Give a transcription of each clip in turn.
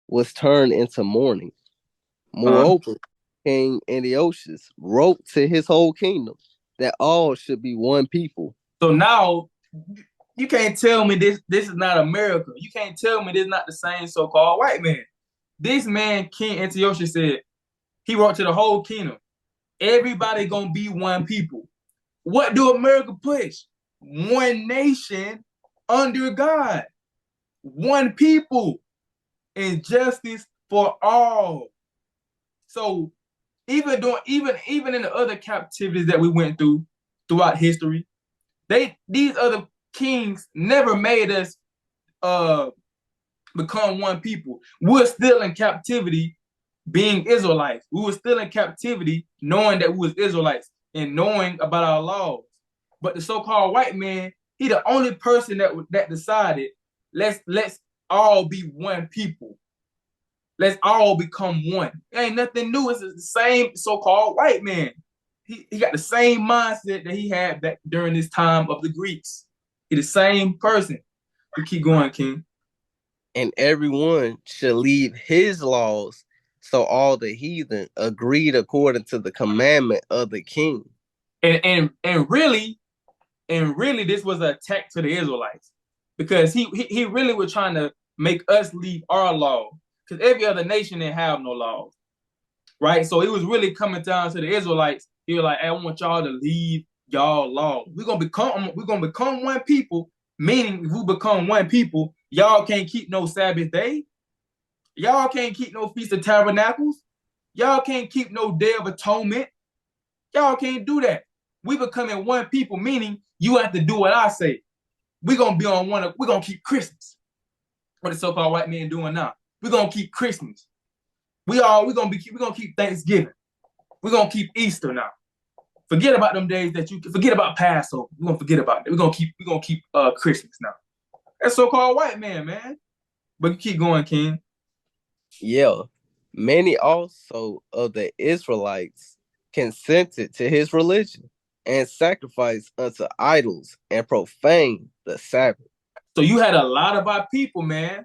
was turned into mourning. Uh, Moreover, King Antiochus wrote to his whole kingdom that all should be one people. so now you can't tell me this is not America. You can't tell me this is not the same so-called white man. This man, King Antiochus, said he wrote to the whole kingdom. Everybody gonna be one people. What do America push? One nation under God, one people, and justice for all. So even in the other captivities that we went through throughout history, these other kings never made us uh become one people. We're still in captivity being Israelites. We were still in captivity knowing that we was Israelites and knowing about our laws. But the so-called white man, he the only person that decided let's all be one people. Let's all become one. It ain't nothing new. It's the same so-called white man. He got the same mindset that he had back during this time of the Greeks. He the same person. We keep going, King. And everyone should leave his laws, so all the heathen agreed according to the commandment of the king. And really this was an attack to the Israelites because he really was trying to make us leave our law because every other nation didn't have no laws, right? So it was really coming down to the Israelites. He was like, hey, I want y'all to leave y'all law. We're gonna become one people. Meaning, if we become one people, y'all can't keep no Sabbath day. Y'all can't keep no Feast of Tabernacles. Y'all can't keep no Day of Atonement. Y'all can't do that. We becoming one people, meaning you have to do what I say. We're gonna be on one. We're gonna keep Christmas. What the so-called white man doing now? We're gonna keep Christmas. We're gonna keep Thanksgiving. We're gonna keep Easter now. Forget about them days that you forget about Passover. We're gonna forget about it. We're gonna keep Christmas now. That's so-called white man. But you keep going, King. Yeah, many also of the Israelites consented to his religion and sacrificed unto idols and profaned the Sabbath. So you had a lot of our people, man.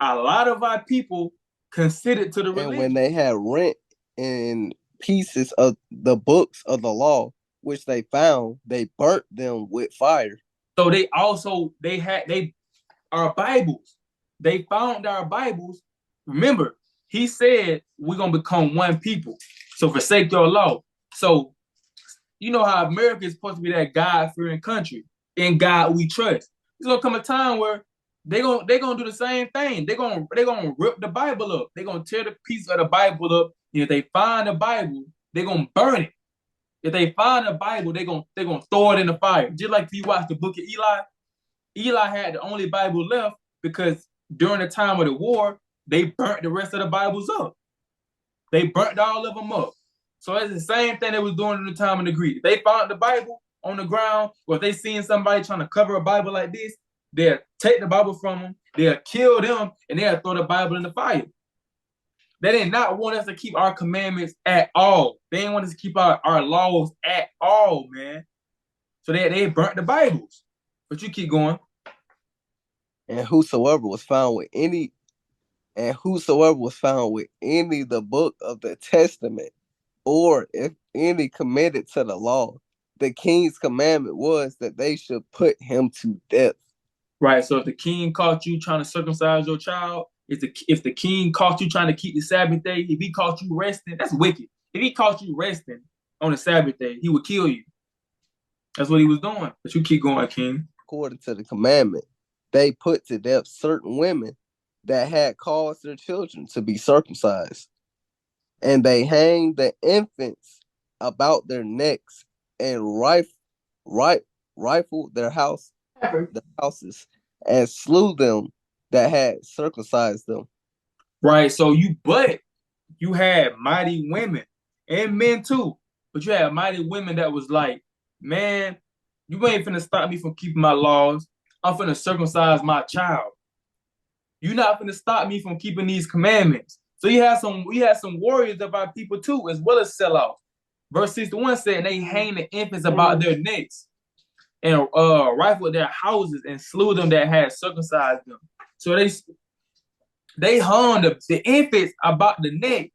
A lot of our people considered to the And when religion. they had rent in pieces of the books of the law, which they found, they burnt them with fire. So they had they our Bibles. They found our Bibles. Remember, he said we're gonna become one people. So forsake your law. So you know how America is supposed to be that God-fearing country. In God we trust. There's gonna come a time where they gonna do the same thing. They're gonna rip the Bible up. They're gonna tear the piece of the Bible up. And if they find the Bible, they're gonna burn it. If they find the Bible, they're gonna throw it in the fire. Just like if you watch the book of Eli, Eli had the only Bible left because during the time of the war, they burnt the rest of the Bibles up. They burnt all of them up. So it's the same thing they was doing in the time of the Greek. They found the Bible on the ground, or if they seen somebody trying to cover a Bible like this, they'll take the Bible from them, they'll kill them, and they'll throw the Bible in the fire. They did not want us to keep our commandments at all. They didn't want us to keep our laws at all, man. So they burnt the Bibles. But you keep going. And whosoever was found with any the book of the testament, or if any committed to the law, the king's commandment was that they should put him to death. Right. So if the king caught you trying to circumcise your child, if the king caught you trying to keep the Sabbath day, if he caught you resting, that's wicked. If he caught you resting on the Sabbath day, he would kill you. That's what he was doing. But you keep going, King. According to the commandment, they put to death certain women that had caused their children to be circumcised, and they hanged the infants about their necks and rifled their houses, and slew them that had circumcised them. Right. So you had mighty women and men too, but you had mighty women that was like, man, you ain't finna stop me from keeping my laws. I'm finna circumcise my child. You're not finna stop me from keeping these commandments. So you had some warriors of our people too, as well as sellouts. Verse 61 said, and they hang the infants about their necks and rifled their houses and slew them that had circumcised them. So They hung the infants about the neck.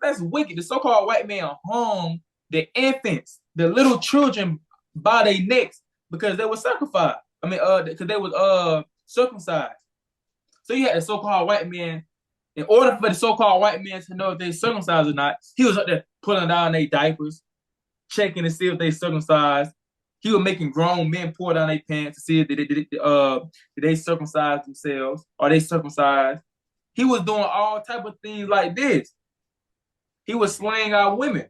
That's wicked. The so-called white man hung the infants, the little children, by their necks because they were sacrificed. I mean, because they was circumcised. So you had the so-called white man. In order for the so-called white man to know if they circumcised or not, he was up there pulling down their diapers, checking to see if they circumcised. He was making grown men pour down their pants to see if did they circumcise themselves. Are they circumcised? He was doing all type of things like this. He was slaying our women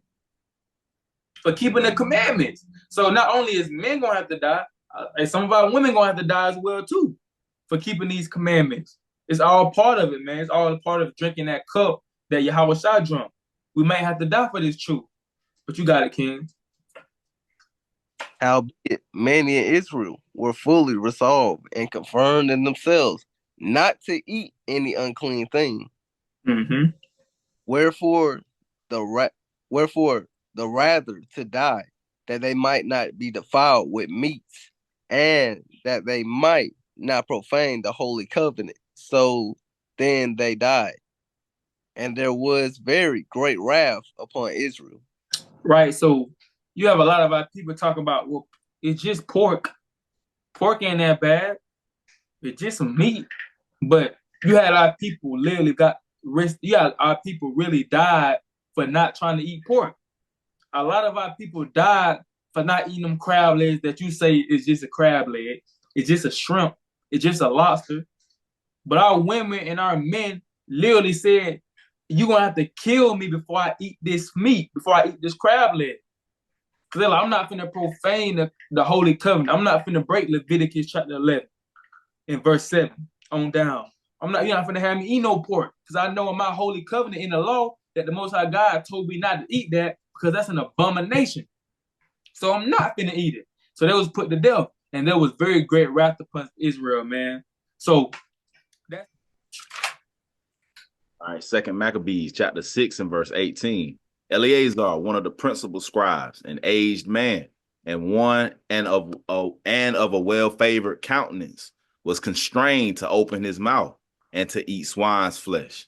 for keeping the commandments. So not only is men gonna have to die, some of our women gonna have to die as well too for keeping these commandments. It's all part of it, man. It's all a part of drinking that cup that Yahweh Shai drunk. We might have to die for this truth, but you got it, King. Howbeit, many in Israel were fully resolved and confirmed in themselves not to eat any unclean thing. Mm-hmm. Wherefore wherefore the rather to die, that they might not be defiled with meats, and that they might not profane the holy covenant. So then they died, and there was very great wrath upon Israel. Right. So you have a lot of our people talking about, well, it's just pork. Pork ain't that bad. It's just some meat. But you had a lot of people literally got risk. Yeah, our people really died for not trying to eat pork. A lot of our people died for not eating them crab legs that you say is just a crab leg. It's just a shrimp. It's just a lobster. But our women and our men literally said, you're going to have to kill me before I eat this meat, before I eat this crab leg. Because they're like, I'm not going to profane the Holy Covenant. I'm not going to break Leviticus chapter 11 in verse 7 on down. You're not going to have me eat no pork because I know in my Holy Covenant in the law that the Most High God told me not to eat that because that's an abomination. So I'm not going to eat it. So that was put to death. And there was very great wrath upon Israel, man. So that's All right, Second Maccabees chapter 6 and verse 18. Eleazar, one of the principal scribes, an aged man, and of a well-favored countenance, was constrained to open his mouth and to eat swine's flesh.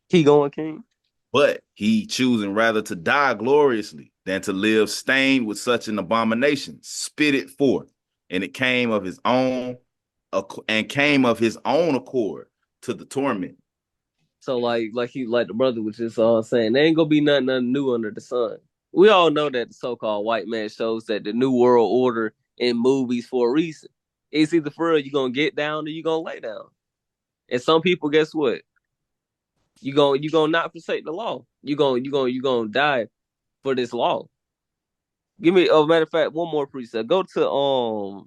Keep going, King. But he, choosing rather to die gloriously than to live stained with such an abomination, spit it forth, and it came of his own accord to the torment. So like the brother was just saying, there ain't gonna be nothing new under the sun. We all know that the so-called white man shows that the new world order in movies for a reason. It's either for real you gonna get down or you gonna lay down. And some people, guess what? You gonna not forsake the law. You gonna die for this law. Give me a matter of fact, one more precept. Go to I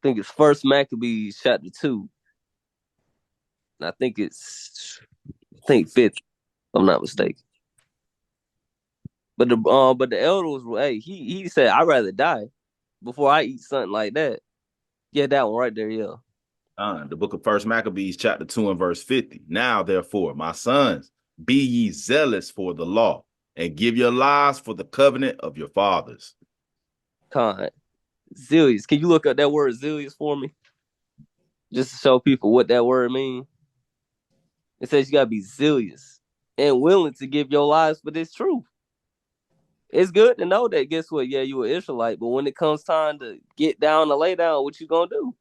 think it's First Maccabees chapter 2. I think it's 5th, if I'm not mistaken. But the elder was, hey, he said, I'd rather die before I eat something like that. Yeah, that one right there, yeah. The book of First Maccabees chapter 2 and verse 50. Now, therefore, my sons, be ye zealous for the law, and give your lives for the covenant of your fathers. Zealous. Can you look up that word zealous for me? Just to show people what that word means. It says you gotta be zealous and willing to give your lives for this truth. It's good to know that, guess what? Yeah, you an Israelite, but when it comes time to get down to lay down, what you gonna do?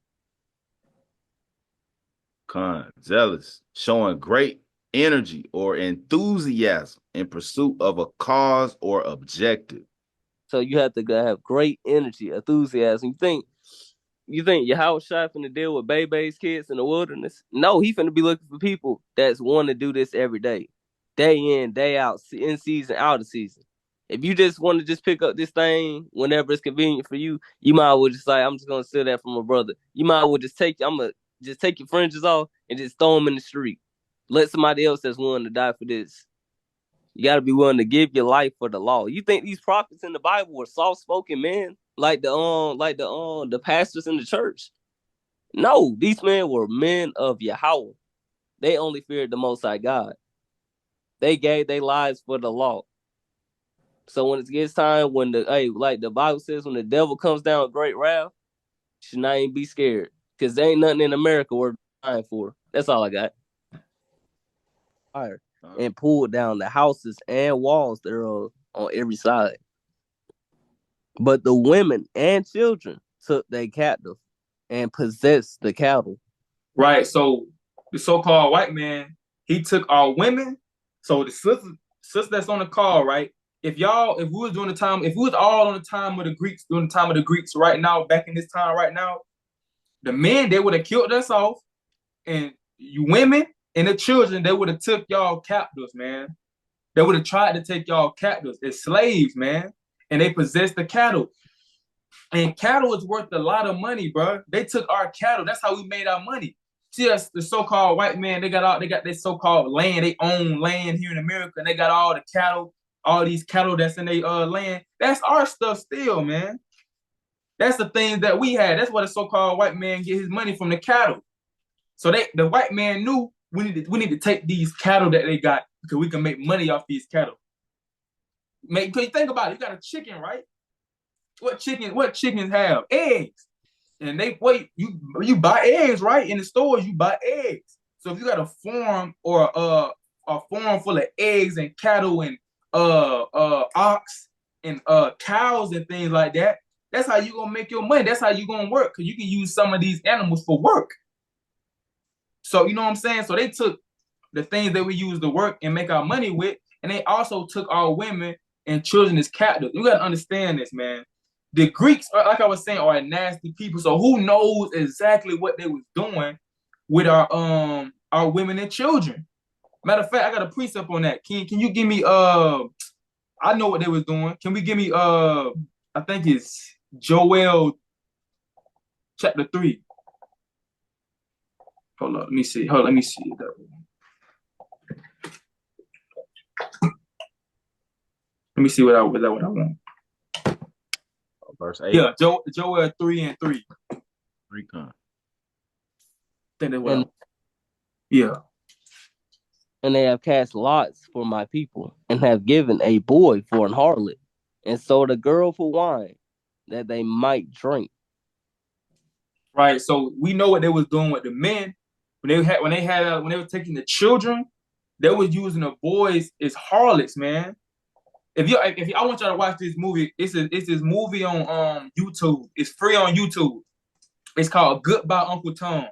Zealous, showing great energy or enthusiasm in pursuit of a cause or objective. So you have to have great energy, enthusiasm. You think Yahweh Shai finna deal with baby's kids in the wilderness? No, he finna be looking for people that's want to do this every day in, day out, in season, out of season. If you just want to just pick up this thing whenever it's convenient for you, you might as well just say, I'm just gonna steal that from my brother. You might as well just just take your fringes off and just throw them in the street. Let somebody else that's willing to die for this. You got to be willing to give your life for the law. You think these prophets in the Bible were soft-spoken men, like the pastors in the church? No, these men were men of Yahweh. They only feared the Most High God. They gave their lives for the law. So when it gets time, like the Bible says, when the devil comes down with great wrath, you should not even be scared, because there ain't nothing in America worth dying for. That's all I got. Fire and pulled down the houses and walls thereof on every side. But the women and children took they captive and possessed the cattle. Right. So the so-called white man, he took our women. So the sister that's on the call, right? If we was doing the time, if we was all on the time of the Greeks, during the time of the Greeks right now, back in this time right now, the men, they would have killed us off, and you women and the children, they would have took y'all captives, man. They would have tried to take y'all captives as slaves, man. And they possessed the cattle. And cattle is worth a lot of money, bro. They took our cattle. That's how we made our money. See us, the so-called white man, they got their so-called land. They own land here in America, and they got all the cattle, all these cattle that's in their land. That's our stuff still, man. That's the things that we had. That's where the so-called white man get his money from, the cattle. So the white man knew we need to take these cattle that they got because we can make money off these cattle. Because you think about it, you got a chicken, right? What chickens have? Eggs. And you buy eggs, right? In the stores, you buy eggs. So if you got a farm or a farm full of eggs and cattle and ox and cows and things like that, that's how you gonna make your money. That's how you gonna work, because you can use some of these animals for work. So you know what I'm saying? So they took the things that we use to work and make our money with, and they also took our women and children as captives. You gotta understand this, man. The Greeks, like I was saying, are nasty people. So who knows exactly what they was doing with our women and children? Matter of fact, I got a precept on that. Can you give me I know what they was doing. Can we give me I think it's Joel chapter 3. Hold on, let me see. Let me see. Let me see what I want. Verse 8. Yeah, Joel 3:3. Recon. Yeah. And they have cast lots for my people, and have given a boy for an harlot, and sold a girl for wine, that they might drink. Right. So we know what they was doing with the men when they were taking the children. They was using the boys as harlots, man. If I want y'all to watch this movie, it's this movie on YouTube. It's free on YouTube. It's called Goodbye Uncle Tom.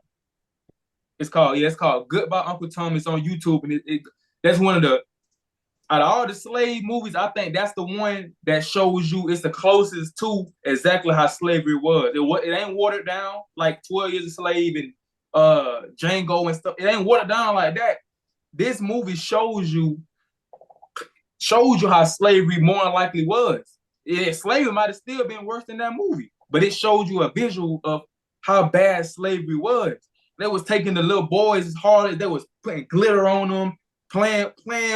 It's called Goodbye Uncle Tom. It's on YouTube, and that's one of the, out of all the slave movies, I think that's the one that shows you it's the closest to exactly how slavery was. It ain't watered down like 12 Years a Slave and Django and stuff. It ain't watered down like that. This movie shows you how slavery more than likely was. Slavery might have still been worse than that movie, but it showed you a visual of how bad slavery was. They was taking the little boys as hard as they was putting glitter on them, playing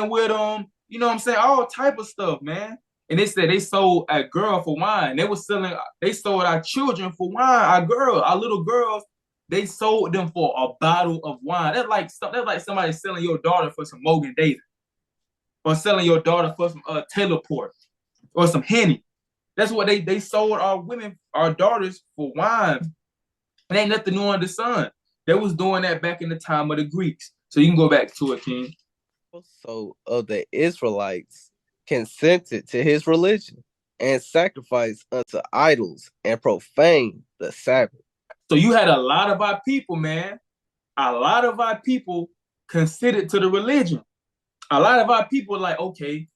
with them. You know what I'm saying? All type of stuff, man. And they said they sold a girl for wine. They sold our children for wine. Our little girls, they sold them for a bottle of wine. That's like somebody selling your daughter for some Mogan David, or selling your daughter for some Taylor Port or some Henny. That's what they sold our daughters for wine. It ain't nothing new under the sun. They was doing that back in the time of the Greeks. So you can go back to it, King. So of the Israelites consented to his religion and sacrificed unto idols and profaned the Sabbath. So you had a lot of our people, man. A lot of our people consented to the religion. A lot of our people like, okay,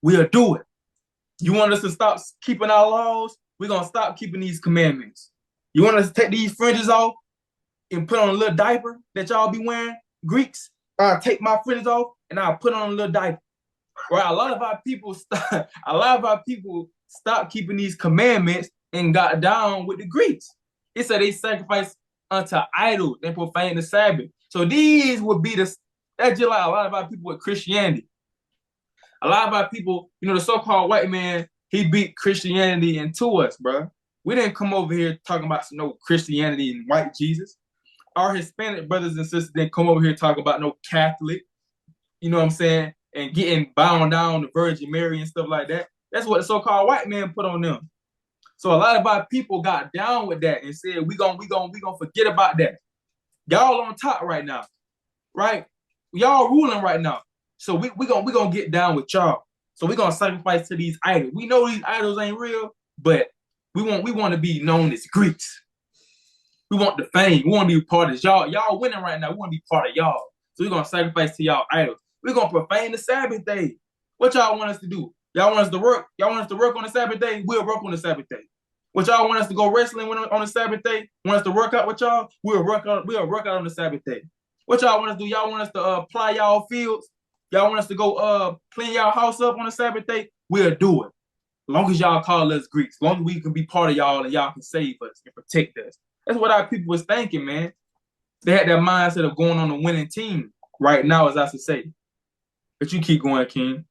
we'll do it. You want us to stop keeping our laws? We're going to stop keeping these commandments. You want us to take these fringes off and put on a little diaper that y'all be wearing, Greeks? I'll take my fringes off and I'll put on a little diaper. Right? A lot of our people stopped keeping these commandments and got down with the Greeks. It said they sacrificed unto idols and profaned the Sabbath. So these would be that's just like a lot of our people with Christianity. A lot of our people, the so-called white man, he beat Christianity into us, bro. We didn't come over here talking about no Christianity and white Jesus. Our Hispanic brothers and sisters didn't come over here talking about no Catholic, you know what I'm saying, and getting bound down to Virgin Mary and stuff like that. That's what the so-called white man put on them. So a lot of our people got down with that and said, we gonna forget about that. Y'all on top right now, right? Y'all ruling right now. So we gonna get down with y'all. So we gonna sacrifice to these idols. We know these idols ain't real, but we want to be known as Greeks. We want the fame. We want to be part of y'all. Y'all winning right now. We want to be part of y'all. So we're gonna sacrifice to y'all idols. We're gonna profane the Sabbath day. What y'all want us to do? Y'all want us to work? Y'all want us to work on the Sabbath day? We'll work on the Sabbath day. What y'all want us to go wrestling on the Sabbath day? Want us to work out with y'all? We'll work out on the Sabbath day. What y'all want us to do? Y'all want us to ply y'all fields? Y'all want us to go clean y'all house up on the Sabbath day? We'll do it. As long as y'all call us Greeks, as long as we can be part of y'all and y'all can save us and protect us. That's what our people was thinking, man. They had that mindset of going on a winning team right now, as I should say. But you keep going, King.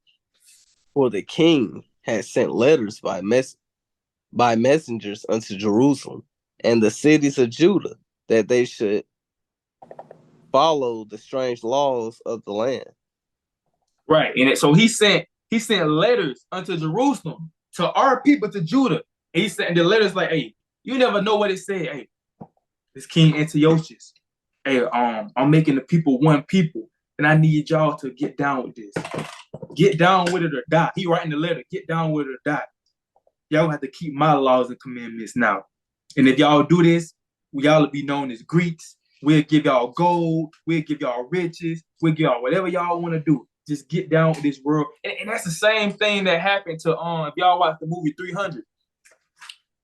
For the king had sent letters by messengers unto Jerusalem and the cities of Judah, that they should follow the strange laws of the land. Right. And so he sent letters unto Jerusalem, to our people, to Judah. And he sent the letters like, hey, you never know what it said. Hey, this King Antiochus. Hey, I'm making the people one people. And I need y'all to get down with this. Get down with it or die. He writing the letter, get down with it or die. Y'all have to keep my laws and commandments now. And if y'all do this, y'all will be known as Greeks. We'll give y'all gold. We'll give y'all riches. We'll give y'all whatever y'all want to do. Just get down with this world. And that's the same thing that happened to, if y'all watch the movie 300.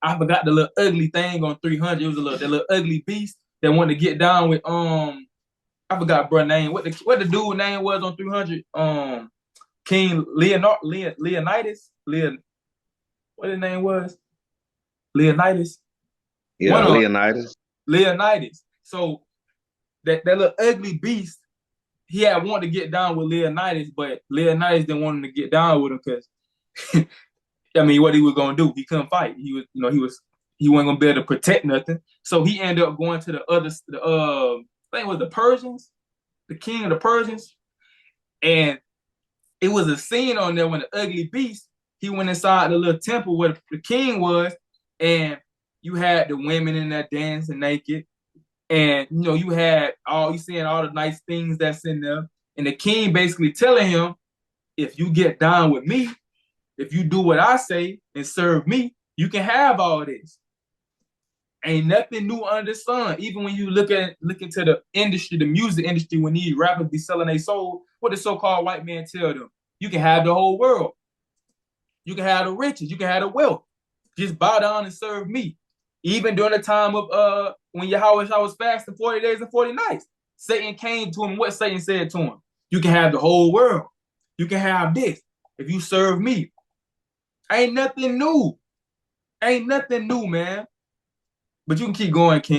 I forgot the little ugly thing on 300. It was that little ugly beast that wanted to get down with, I forgot bro name. What the dude name was on 300? King Leonidas? What his name was? Leonidas? Yeah, Leonidas. Leonidas. So that little ugly beast, he had wanted to get down with Leonidas, but Leonidas didn't want him to get down with him because I mean, what he was gonna do? He couldn't fight. He wasn't gonna be able to protect nothing. So he ended up going to I think it was the Persians, the king of the Persians, and it was a scene on there when the ugly beast, he went inside the little temple where the king was, and you had the women in there dancing naked, and you seeing all the nice things that's in there, and the king basically telling him, if you get down with me, if you do what I say and serve me, you can have all this. Ain't nothing new under the sun. Even when you look into the industry, the music industry, when these rappers be selling their soul, what the so-called white man tell them? You can have the whole world. You can have the riches. You can have the wealth. Just bow down and serve me. Even during the time of when Yahweh was fasting 40 days and 40 nights, Satan came to him. What Satan said to him? You can have the whole world. You can have this if you serve me. Ain't nothing new. Ain't nothing new, man. But you can keep going, King.